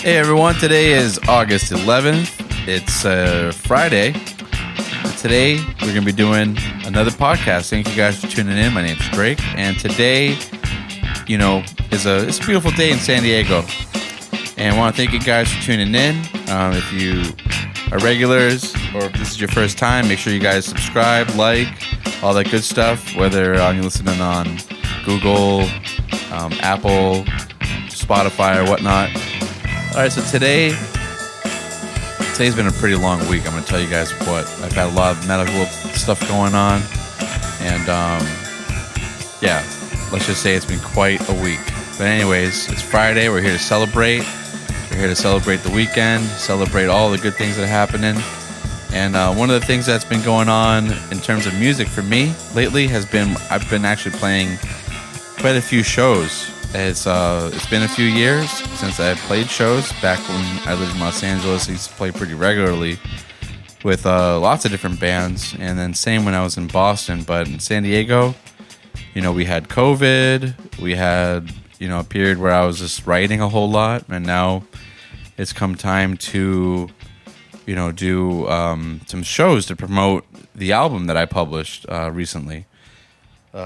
Hey everyone, today is August 11th. It's Friday. Today we're going to be doing another podcast. Thank you guys for tuning in. My name's Drake, and today, it's a beautiful day in San Diego. And I want to thank you guys for tuning in. If you are regulars or if this is your first time, make sure you guys subscribe, like, all that good stuff, whether you're listening on Google, Apple, Spotify, or whatnot. All right, so today's been a pretty long week. I'm going to tell you guys what. I've had a lot of medical stuff going on, and let's just say it's been quite a week. But anyways, it's Friday. We're here to celebrate. We're here to celebrate the weekend, celebrate all the good things that are happening. And one of the things that's been going on in terms of music for me lately has been I've been actually playing quite a few shows. It's been a few years since I played shows. Back when I lived in Los Angeles, I used to play pretty regularly with lots of different bands. And then same when I was in Boston. But in San Diego, we had COVID. We had, a period where I was just writing a whole lot. And now it's come time to, do some shows to promote the album that I published recently.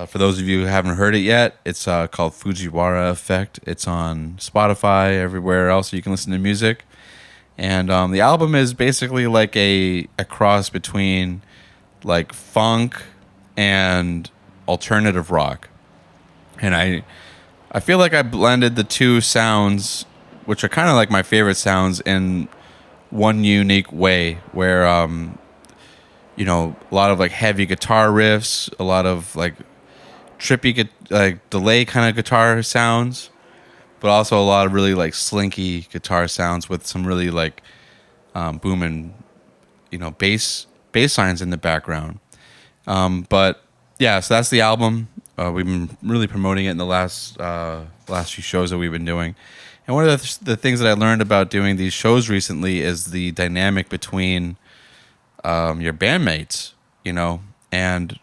For those of you who haven't heard it yet, it's called Fujiwara Effect. It's on Spotify, everywhere else you can listen to music. And the album is basically like a cross between like funk and alternative rock. And I feel like I blended the two sounds, which are kind of like my favorite sounds, in one unique way where, a lot of like heavy guitar riffs, a lot of like trippy like delay kind of guitar sounds, but also a lot of really like slinky guitar sounds with some really like booming bass lines in the background. But yeah, so that's the album. We've been really promoting it in the last few shows that we've been doing. And one of the things that I learned about doing these shows recently is the dynamic between your bandmates, and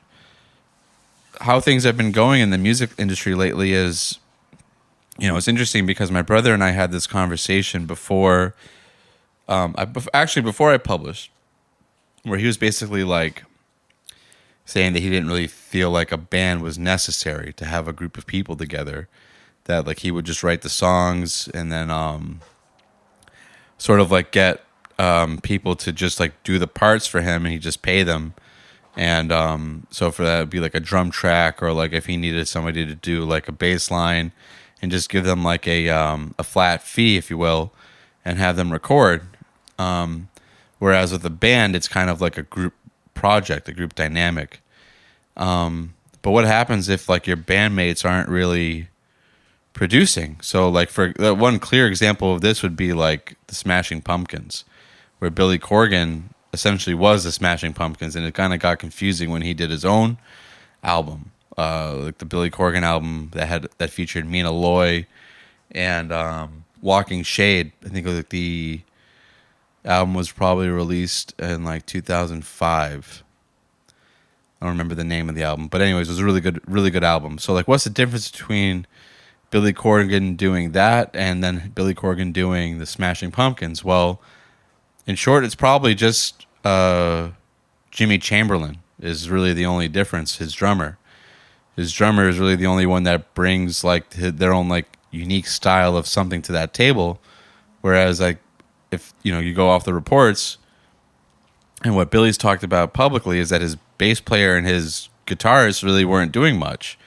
how things have been going in the music industry lately is, it's interesting because my brother and I had this conversation before I published, where he was basically like saying that he didn't really feel like a band was necessary to have a group of people together, that like he would just write the songs and then sort of like get people to just like do the parts for him and he just pay them. And so for that, it'd be like a drum track, or like if he needed somebody to do like a bass line, and just give them like a flat fee, if you will, and have them record. Whereas with a band, it's kind of like a group project, a group dynamic. But what happens if like your bandmates aren't really producing? So like for one clear example of this would be like the Smashing Pumpkins, where Billy Corgan essentially was the Smashing Pumpkins, and it kind of got confusing when he did his own album, like the Billy Corgan album that featured Mina Loy and Walking Shade. I think like the album was probably released in like 2005. I don't remember the name of the album, but anyways, it was a really good album. So like, what's the difference between Billy Corgan doing that and then Billy Corgan doing the Smashing Pumpkins? Well, in short, it's probably just Jimmy Chamberlain is really the only difference. His drummer is really the only one that brings like their own like unique style of something to that table. Whereas like if you go off the reports, and what Billy's talked about publicly is that his bass player and his guitarist really weren't doing much.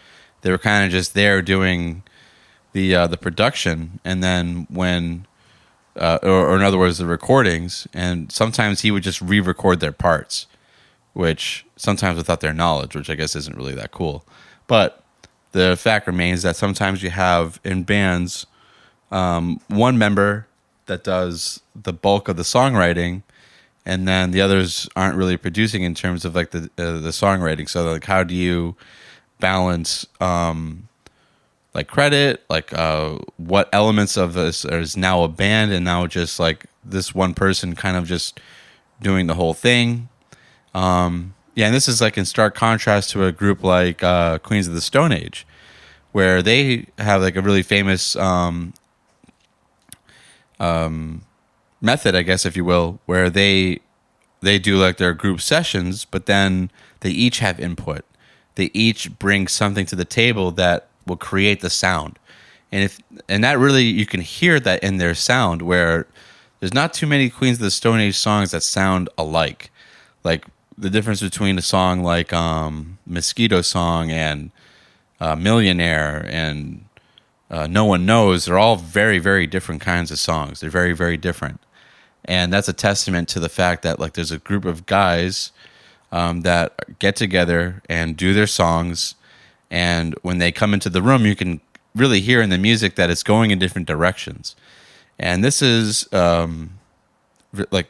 They were kind of just there doing the production, and then when or in other words, the recordings, and sometimes he would just re-record their parts, which sometimes without their knowledge, which I guess isn't really that cool. But the fact remains that sometimes you have in bands one member that does the bulk of the songwriting, and then the others aren't really producing in terms of like the songwriting. So like, how do you balance like credit, like what elements of this is now a band and now just like this one person kind of just doing the whole thing. And this is like in stark contrast to a group like Queens of the Stone Age, where they have like a really famous method, I guess, if you will, where they do like their group sessions, but then they each have input. They each bring something to the table that will create the sound. And that really, you can hear that in their sound, where there's not too many Queens of the Stone Age songs that sound alike. Like the difference between a song like Mosquito Song and Millionaire and No One Knows, they're all very, very different kinds of songs. They're very, very different. And that's a testament to the fact that like there's a group of guys that get together and do their songs. And when they come into the room, you can really hear in the music that it's going in different directions. And this is like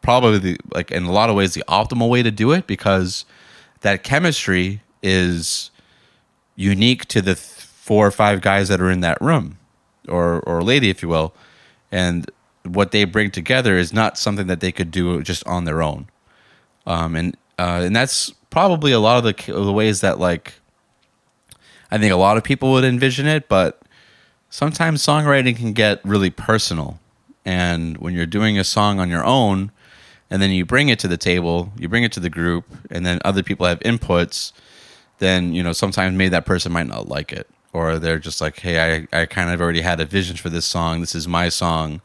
probably like in a lot of ways the optimal way to do it, because that chemistry is unique to the 4 or 5 guys that are in that room, or lady, if you will. And what they bring together is not something that they could do just on their own. And that's probably a lot of the ways that like I think a lot of people would envision it, but sometimes songwriting can get really personal. And when you're doing a song on your own and then you bring it to the table, you bring it to the group, and then other people have inputs, then, you know, sometimes maybe that person might not like it. Or they're just like, hey, I kind of already had a vision for this song. This is my song.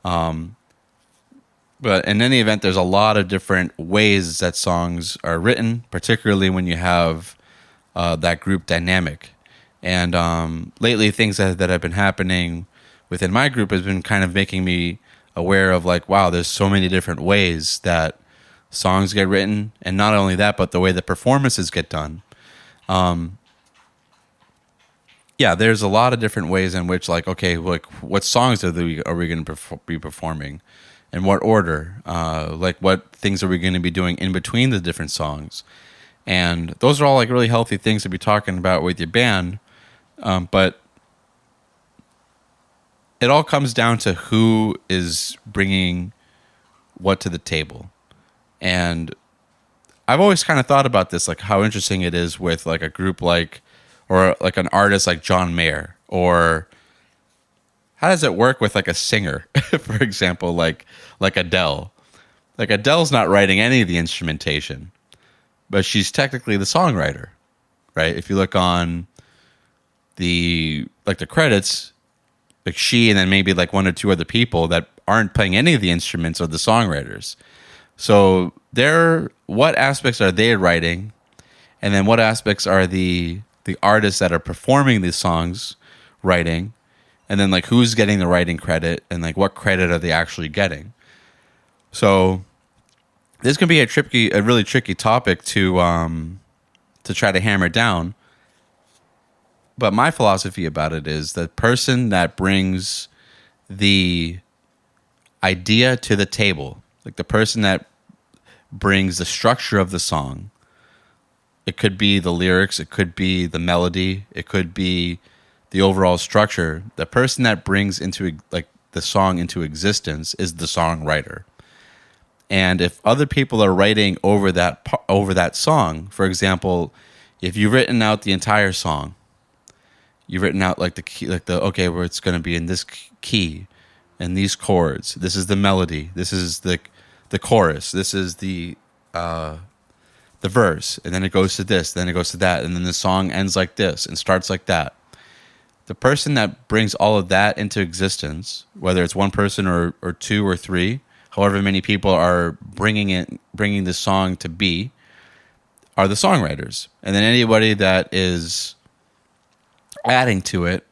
But in any event, there's a lot of different ways that songs are written, particularly when you have that group dynamic. And lately, things that have been happening within my group has been kind of making me aware of like, wow, there's so many different ways that songs get written. And not only that, but the way the performances get done. Yeah, there's a lot of different ways in which, like, okay, like, what songs are we going to be performing? In what order? Like, what things are we going to be doing in between the different songs? And those are all, like, really healthy things to be talking about with your band. But it all comes down to who is bringing what to the table. And I've always kind of thought about this, like, how interesting it is with, like, a group like, or like an artist like John Mayer, or how does it work with like a singer, for example, like Adele? Like Adele's not writing any of the instrumentation, but she's technically the songwriter, right? If you look on the credits, like she and then maybe like 1 or 2 other people that aren't playing any of the instruments are the songwriters. So what aspects are they writing, and then what aspects are the artists that are performing these songs writing, and then like who's getting the writing credit, and like what credit are they actually getting. So this can be a really tricky topic to try to hammer down. But my philosophy about it is the person that brings the idea to the table, like the person that brings the structure of the song. It could be the lyrics, it could be the melody, it could be the overall structure. The person that brings into like the song into existence is the songwriter. And if other people are writing over that song, for example, if you've written out the entire song, you've written out like the key, like the okay, where it's going to be in this key and these chords. This is the melody. This is the chorus. This is the verse, and then it goes to this, then it goes to that, and then the song ends like this and starts like that. The person that brings all of that into existence, whether it's one person or 2 or 3, however many people are bringing the song to be, are the songwriters. And then anybody that is adding to it,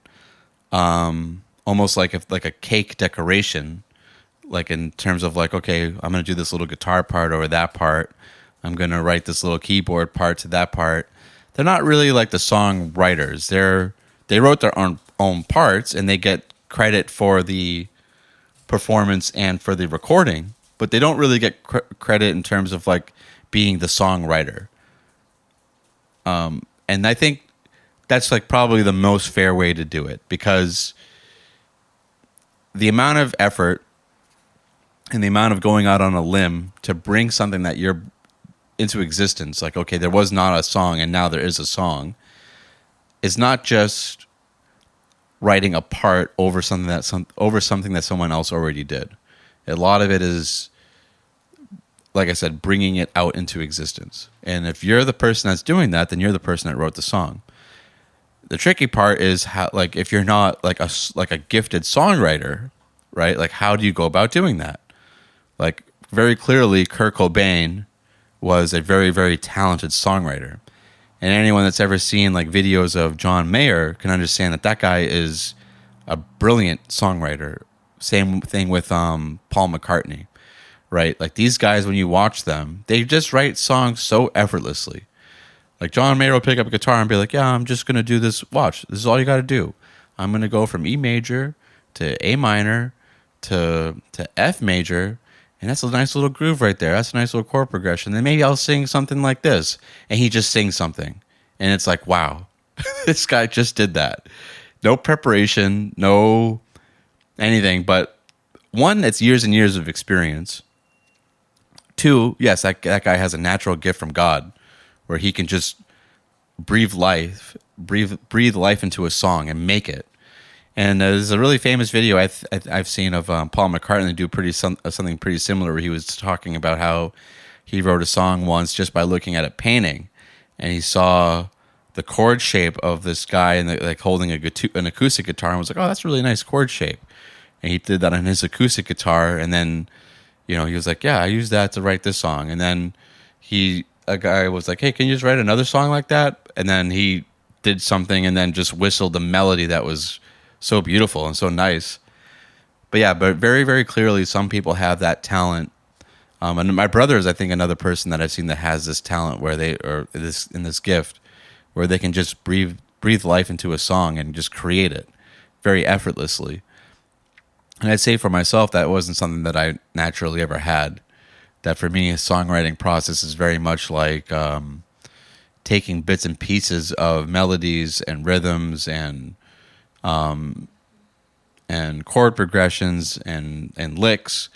almost like a cake decoration, like in terms of like, okay, I'm going to do this little guitar part over that part. I'm going to write this little keyboard part to that part. They're not really like the songwriters. They wrote their own parts, and they get credit for the performance and for the recording, but they don't really get credit in terms of like being the songwriter. And I think that's like probably the most fair way to do it, because the amount of effort and the amount of going out on a limb to bring something that you're into existence, like, okay, there was not a song and now there is a song, is not just writing a part over something that someone else already did. A lot of it is, like I said, bringing it out into existence. And if you're the person that's doing that, then you're the person that wrote the song. The tricky part is how, like, if you're not like a gifted songwriter, right? Like, how do you go about doing that? Like, very clearly, Kurt Cobain was a very, very talented songwriter. And anyone that's ever seen like videos of John Mayer can understand that that guy is a brilliant songwriter. Same thing with Paul McCartney, right? Like, these guys, when you watch them, they just write songs so effortlessly. Like, John Mayer will pick up a guitar and be like, yeah, I'm just going to do this. Watch, this is all you got to do. I'm going to go from E major to A minor to F major. And that's a nice little groove right there. That's a nice little chord progression. Then maybe I'll sing something like this. And he just sings something. And it's like, wow, this guy just did that. No preparation, no anything. But one, it's years and years of experience. Two, yes, that guy has a natural gift from God where he can just breathe life into a song and make it. And there's a really famous video I've seen of Paul McCartney do something pretty similar, where he was talking about how he wrote a song once just by looking at a painting, and he saw the chord shape of this guy and like holding an acoustic guitar, and was like, "Oh, that's a really nice chord shape." And he did that on his acoustic guitar, and then he was like, "Yeah, I used that to write this song." And then a guy was like, "Hey, can you just write another song like that?" And then he did something and then just whistled a melody that was so beautiful and so nice. But very, very clearly, some people have that talent. And my brother is, I think, another person that I've seen that has this talent where this gift where they can just breathe life into a song and just create it very effortlessly. And I'd say for myself, that wasn't something that I naturally ever had. That for me, a songwriting process is very much like taking bits and pieces of melodies and rhythms and chord progressions and licks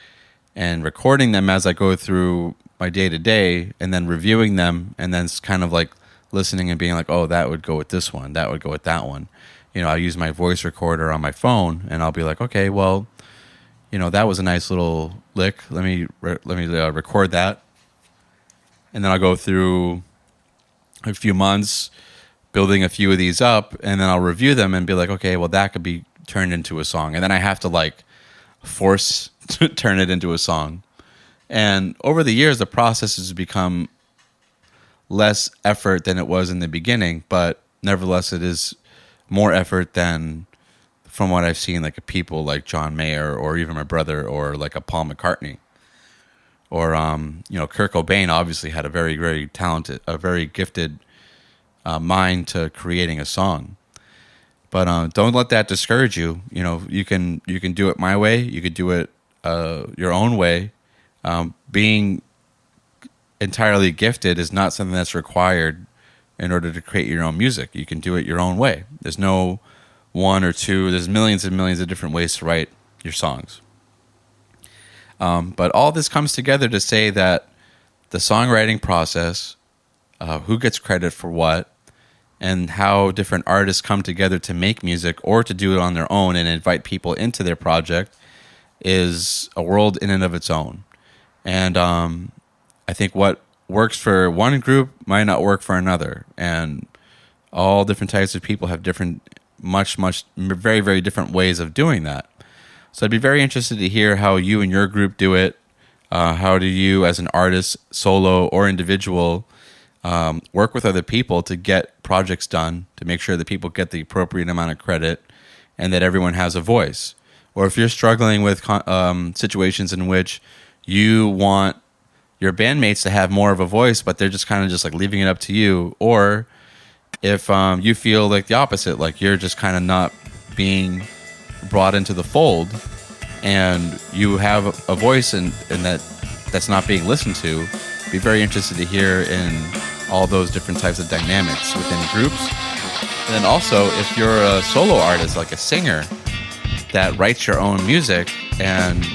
and recording them as I go through my day-to-day, and then reviewing them, and then it's kind of like listening and being like, oh, that would go with this one, that would go with that one. I'll use my voice recorder on my phone, and I'll be like, okay, well, that was a nice little lick. Let me record that, and then I'll go through a few months building a few of these up, and then I'll review them and be like, okay, well, that could be turned into a song. And then I have to like force to turn it into a song. And over the years, the process has become less effort than it was in the beginning, but nevertheless, it is more effort than from what I've seen, like people like John Mayer or even my brother or like a Paul McCartney. Or, Kurt Cobain obviously had a very, very talented, a very gifted mind to creating a song. But don't let that discourage you. You can do it my way. You could do it your own way. Being entirely gifted is not something that's required in order to create your own music. You can do it your own way. There's no one or two. There's millions and millions of different ways to write your songs. But all this comes together to say that the songwriting process, who gets credit for what, and how different artists come together to make music or to do it on their own and invite people into their project is a world in and of its own. And I think what works for one group might not work for another. And all different types of people have different, very, very different ways of doing that. So I'd be very interested to hear how you and your group do it. How do you, as an artist, solo or individual, work with other people to get projects done, to make sure that people get the appropriate amount of credit and that everyone has a voice? Or if you're struggling with situations in which you want your bandmates to have more of a voice, but they're just kind of just like leaving it up to you, or if you feel like the opposite, like you're just kind of not being brought into the fold and you have a voice and that's not being listened to, be very interested to hear in all those different types of dynamics within groups. And then also, if you're a solo artist, like a singer that writes your own music, and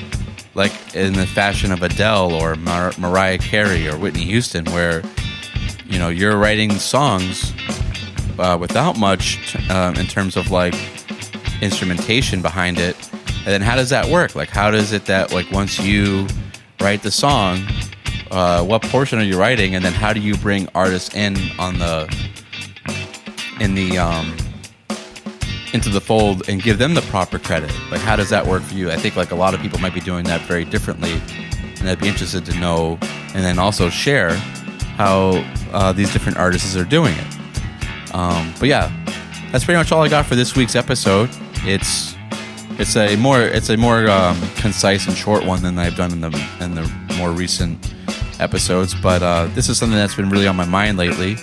like in the fashion of Adele or Mariah Carey or Whitney Houston, where you're writing songs without much in terms of like instrumentation behind it, and then how does that work? Like, how does it that, like, once you write the song, what portion are you writing, and then how do you bring artists into the fold and give them the proper credit? Like, how does that work for you? I think like a lot of people might be doing that very differently, and I'd be interested to know, and then also share how these different artists are doing it. But yeah, that's pretty much all I got for this week's episode. It's a more concise and short one than I've done in the more recent episodes. But this is something that's been really on my mind lately,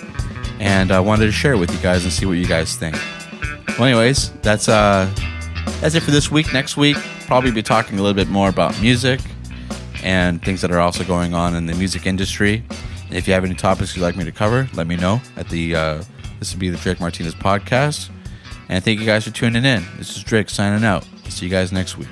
and I wanted to share it with you guys and see what you guys think. Well, anyways, that's it for this week. Next week, probably be talking a little bit more about music and things that are also going on in the music industry. And if you have any topics you'd like me to cover, let me know at this would be the Drake Martinez podcast. And thank you guys for tuning in. This is Drake signing out. See you guys next week.